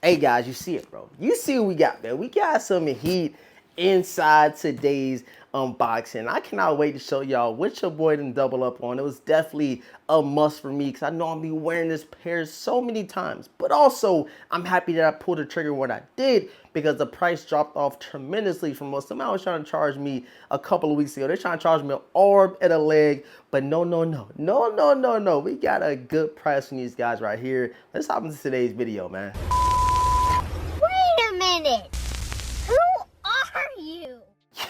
Hey guys, you see it, bro. You see what we got, man. We got some heat inside today's unboxing. I cannot wait to show y'all what your boy done double up on. It was definitely a must for me because I know I'll be wearing this pair so many times. But also, I'm happy that I pulled the trigger when I did because the price dropped off tremendously from what somebody was trying to charge me a couple of weeks ago. They're trying to charge me an arm and a leg, but no. We got a good price from these guys right here. Let's hop into today's video, man. Wait a minute. Who are you?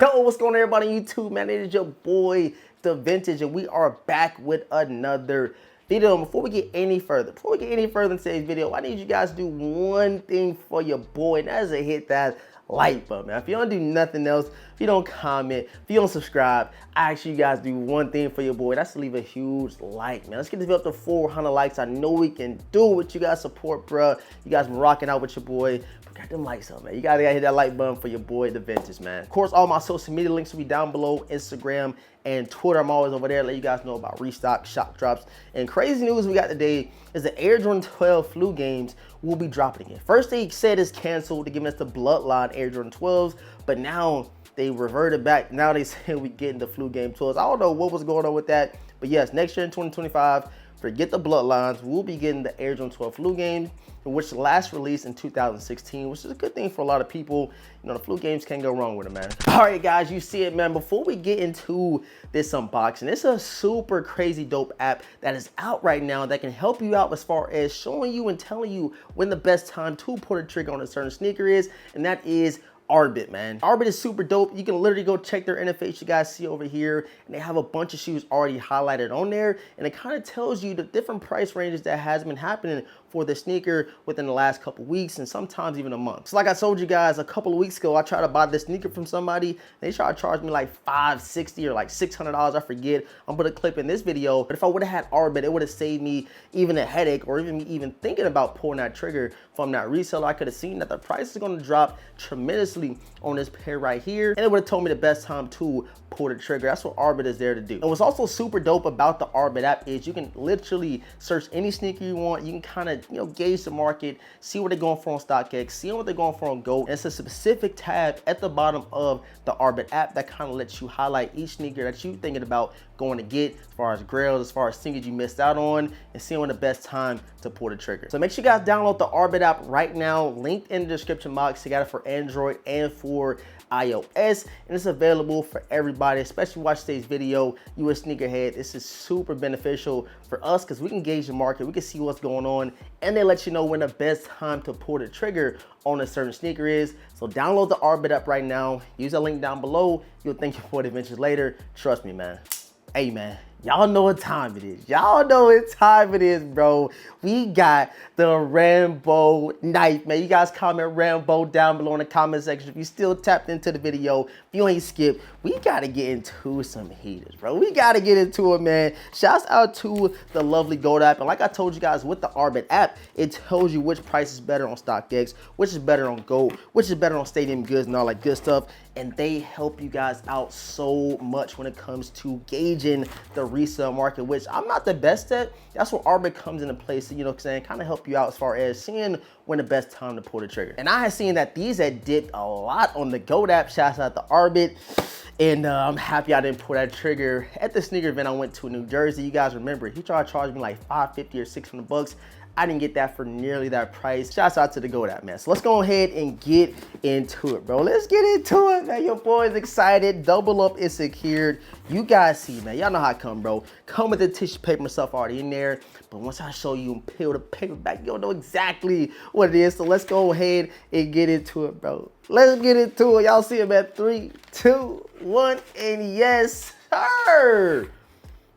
Yo, what's going on, everybody on YouTube, man? It is your boy, DeVintage, and we are back with another video. And before we get any further in today's video, I need you guys to do one thing for your boy, and that is to hit that like button, man. If you don't do nothing else, if you don't comment, if you don't subscribe, I ask you guys to do one thing for your boy. That's to leave a huge like, man. Let's get this video up to 400 likes. I know we can do it with you guys' support, bro. You guys been rocking out with your boy. Got them likes up, man. You gotta hit that like button for your boy, DeVintage, man. Of course, all my social media links will be down below. Instagram and Twitter, I'm always over there. Let you guys know about restock, shop drops. And crazy news we got today is the Air Jordan 12 flu games will be dropping again. First, they said it's canceled to give us the Bloodline Air Jordan 12s, but now they reverted back. Now they say we getting the flu game 12s. I don't know what was going on with that, but yes, next year in 2025, forget the Bloodlines, we'll be getting the Air Jordan 12 flu games, which last released in 2016, which is a good thing for a lot of people. You know, the flu games can't go wrong with it, man. All right, guys, you see it, man. Before we get into this unboxing, it's a super crazy dope app that is out right now that can help you out as far as showing you and telling you when the best time to pull the trigger on a certain sneaker is, and that is Arbit, man. Arbit is super dope. You can literally go check their interface you guys see over here, and they have a bunch of shoes already highlighted on there, and it kind of tells you the different price ranges that has been happening for the sneaker within the last couple weeks and sometimes even a month. So like I told you guys a couple of weeks ago, I tried to buy this sneaker from somebody. They tried to charge me like $560 or like $600, I forget. I'm gonna clip in this video, but if I would have had Arbit, it would have saved me even a headache or even me even thinking about pulling that trigger from that reseller. I could have seen that the price is gonna drop tremendously on this pair right here, and it would have told me the best time to pull the trigger. That's what Arbit is there to do. And what's also super dope about the Arbit app is you can literally search any sneaker you want. You can kind of, you know, gauge the market, see what they're going for on StockX, see what they're going for on GOAT. And it's a specific tab at the bottom of the Arbit app that kind of lets you highlight each sneaker that you're thinking about going to get, as far as grails, as far as sneakers you missed out on, and seeing when the best time to pull the trigger. So make sure you guys download the Arbit app right now. Linked in the description box. You got it for Android and for iOS, and it's available for everybody, especially watch today's video. You a sneakerhead, this is super beneficial for us because we can gauge the market, we can see what's going on, and they let you know when the best time to pull the trigger on a certain sneaker is. So download the Arbit app right now. Use that link down below. You'll thank you for the adventures later. Trust me, man. Hey, man. Y'all know what time it is. Y'all know what time it is, bro. We got the Rambo knife, man. You guys comment Rambo down below in the comment section. If you still tapped into the video, if you ain't skipped, we got to get into some heaters, bro. We got to get into it, man. Shouts out to the lovely GOAT app. And like I told you guys, with the Arbit app, it tells you which price is better on StockX, which is better on GOAT, which is better on Stadium Goods and all that good stuff. And they help you guys out so much when it comes to gauging the resale market, which I'm not the best at. That's where Arbit comes into place, you know what I'm saying, kind of help you out as far as seeing when the best time to pull the trigger. And I have seen that these had dipped a lot on the GOAT app. Shouts out to Arbit. And I'm happy I didn't pull that trigger at the sneaker event I went to in New Jersey. You guys remember, he tried to charge me like $550 or $600. I didn't get that for nearly that price. Shouts out to the GOAT app, man. So let's go ahead and get into it, bro. Let's get into it, man. Your boy's excited. Double up is secured. You guys see, man. Y'all know how I come, bro. Come with the tissue paper and stuff already in there. But once I show you and peel the paper back, you'll know exactly what it is. So let's go ahead and get into it, bro. Let's get into it. Y'all see it, man. 3, 2, 1, and yes, sir.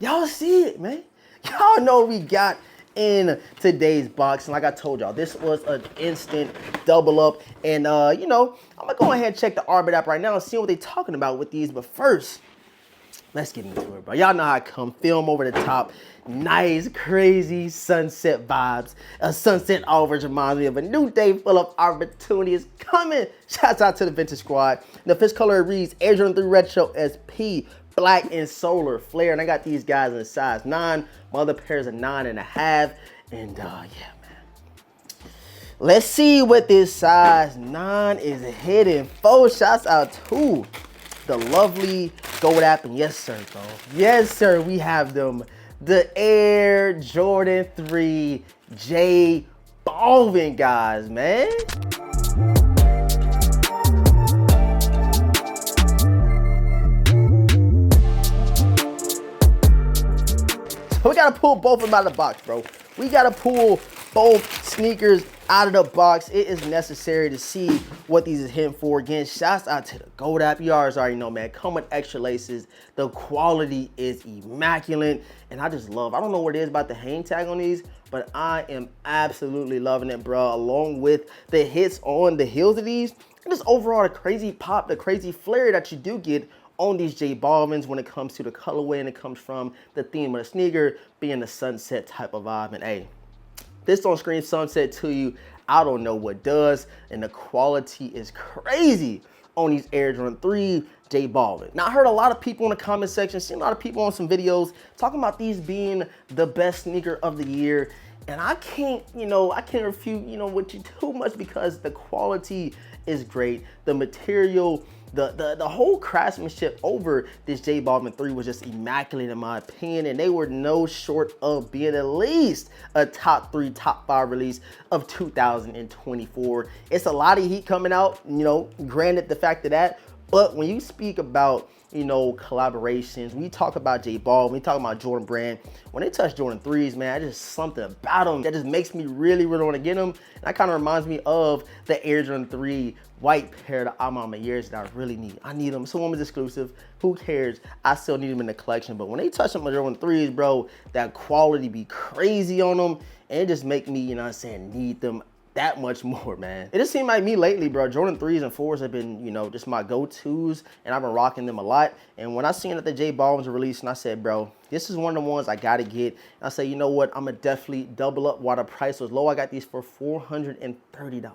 Y'all see it, man. Y'all know we got in today's box, and like I told y'all, this was an instant double up. And you know, I'm gonna go ahead and check the Arbit app right now and see what they're talking about with these. But first, let's get into it, bro. Y'all know how I come. Film over the top. Nice, crazy sunset vibes. A sunset always reminds me of a new day full of opportunities coming. Shouts out to the Vintage Squad. The official color reads Air Jordan 3 Retro SP. Black and solar flare, and I got these guys in a size 9. My other pair is a 9.5, and yeah, man. Let's see what this size 9 is hitting. 4 shots out to the lovely Gold app. And yes, sir, bro. Yes, sir, we have them. The Air Jordan 3 J Balvin, guys, man. So we gotta pull both of them out of the box, bro. We gotta pull both sneakers out of the box. It is necessary to see what these is hitting for. Again, shouts out to the Gold app. You already know, man. Come with extra laces. The quality is immaculate. And I just love, I don't know what it is about the hang tag on these, but I am absolutely loving it, bro. Along with the hits on the heels of these, and just overall the crazy pop, the crazy flare that you do get on these J Balvins when it comes to the colorway and it comes from the theme of the sneaker being the sunset type of vibe. And hey, this don't scream sunset to you, I don't know what does. And the quality is crazy on these Air Jordan 3 J Balvin. Now I heard a lot of people in the comment section, seen a lot of people on some videos talking about these being the best sneaker of the year. And I can't, I can't refute, with you too much because the quality is great. The material, the whole craftsmanship over this J Balvin 3 was just immaculate in my opinion, and they were no short of being at least a top 3, top 5 release of 2024. It's a lot of heat coming out, granted the fact of that, but when you speak about collaborations, we talk about J Balvin, we talk about Jordan Brand, when they touch Jordan 3s, man, there's just something about them that just makes me really, really want to get them. And that kind of reminds me of the Air Jordan 3 white pair that I'm on my years that I really need. I need them. It's a woman's exclusive. Who cares? I still need them in the collection. But when they touch them with Jordan 3s, bro, that quality be crazy on them. And it just make me, need them that much more, man. It just seemed like me lately, bro. Jordan 3s and 4s have been, just my go-tos, and I've been rocking them a lot. And when I seen that the J Balvins were released, and I said, bro, this is one of the ones I gotta get. And I said, you know what? I'm gonna definitely double up while the price was low. I got these for $430.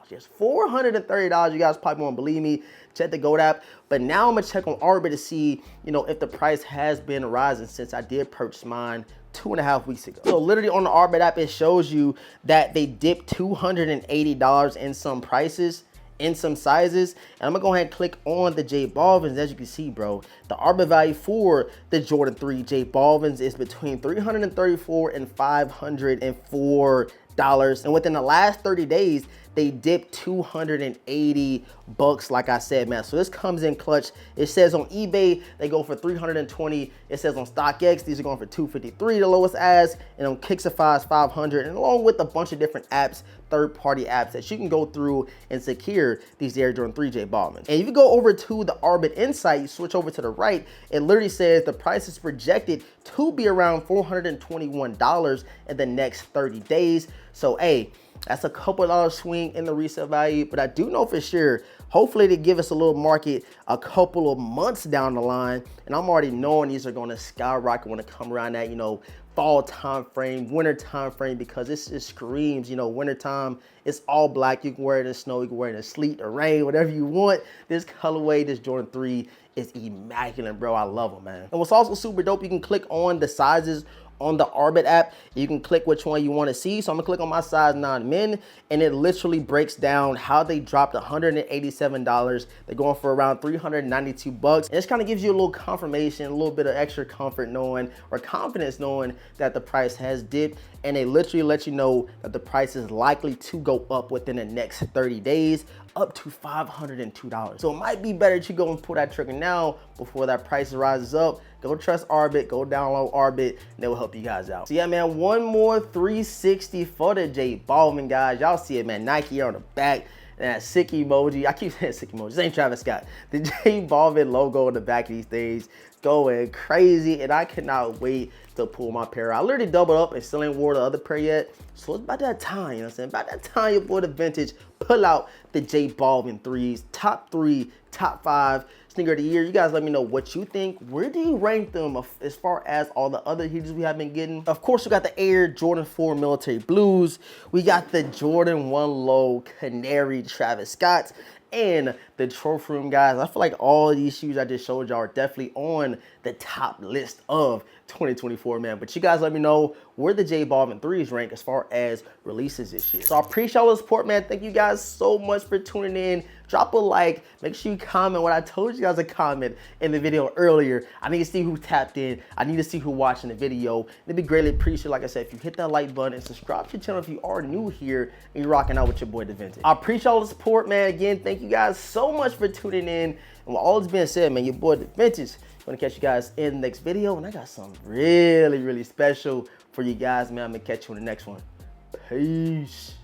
Yes, $430. You guys probably won't believe me. Check the Gold app. But now I'm gonna check on Arbit to see, if the price has been rising since I did purchase mine 2.5 weeks ago. So literally on the Arbit app, it shows you that they dipped $280 in some prices, in some sizes. And I'm gonna go ahead and click on the J Balvins. As you can see, bro, the Arbit value for the Jordan 3 J Balvins is between $334 and $504. And within the last 30 days, they dipped $280, like I said, man. So this comes in clutch. It says on eBay, they go for $320. It says on StockX, these are going for $253, the lowest as, and on Kixify is $500. And along with a bunch of different apps, third-party apps that you can go through and secure these Air Jordan 3 J Balvins. And if you go over to the Arbit Insight, you switch over to the right, it literally says the price is projected to be around $421 in the next 30 days. So, hey, that's a couple of dollars swing in the resale value, but I do know for sure, hopefully they give us a little market a couple of months down the line, and I'm already knowing these are going to skyrocket when it come around that, fall time frame, winter time frame, because it screams, winter time. It's all black. You can wear it in snow, you can wear it in sleet or rain, whatever you want. This colorway, this Jordan 3 is immaculate, bro. I love them, man. And what's also super dope, you can click on the sizes on the Arbit app. You can click which one you want to see. So I'm gonna click on my size 9 men, and it literally breaks down how they dropped $187. They're going for around $392. And this kind of gives you a little confirmation, a little bit of extra comfort knowing, or confidence knowing, that the price has dipped. And they literally let you know that the price is likely to go up within the next 30 days, up to $502. So it might be better that you go and pull that trigger now before that price rises up. Go trust Arbit, go download Arbit, and they will help you guys out. So yeah, man, one more 360 for the J Balvin, guys. Y'all see it, man. Nike on the back. And that sick emoji. I keep saying sick emoji. This ain't Travis Scott. The J Balvin logo on the back of these things going crazy. And I cannot wait to pull my pair out. I literally doubled up and still ain't wore the other pair yet. So it's about that time, you know what I'm saying? About that time your boy DeVintage pull out the J Balvin 3s. Top 3, top 5 sneaker of the year. You guys let me know what you think. Where do you rank them as far as all the other heaters we have been getting? Of course, we got the Air Jordan 4 Military Blues. We got the Jordan 1 Low Canary Travis Scott. and the trophy room, guys. I feel like all of these shoes I just showed y'all are definitely on the top list of 2024, man. But you guys let me know where the J Balvin 3s rank as far as releases this year. So I appreciate all the support, man. Thank you guys so much for tuning in. Drop a like. Make sure you comment what I told you guys to comment in the video earlier. I need to see who tapped in. I need to see who watching the video. It'd be greatly appreciated, like I said, if you hit that like button and subscribe to the channel if you are new here and you're rocking out with your boy DeVintage. I appreciate all the support, man. Again, thank you guys so much for tuning in. And with all this being said, man, your boy DeVintage. I'm gonna catch you guys in the next video, and I got something really, really special for you guys, man. I'm gonna catch you in the next one. Peace.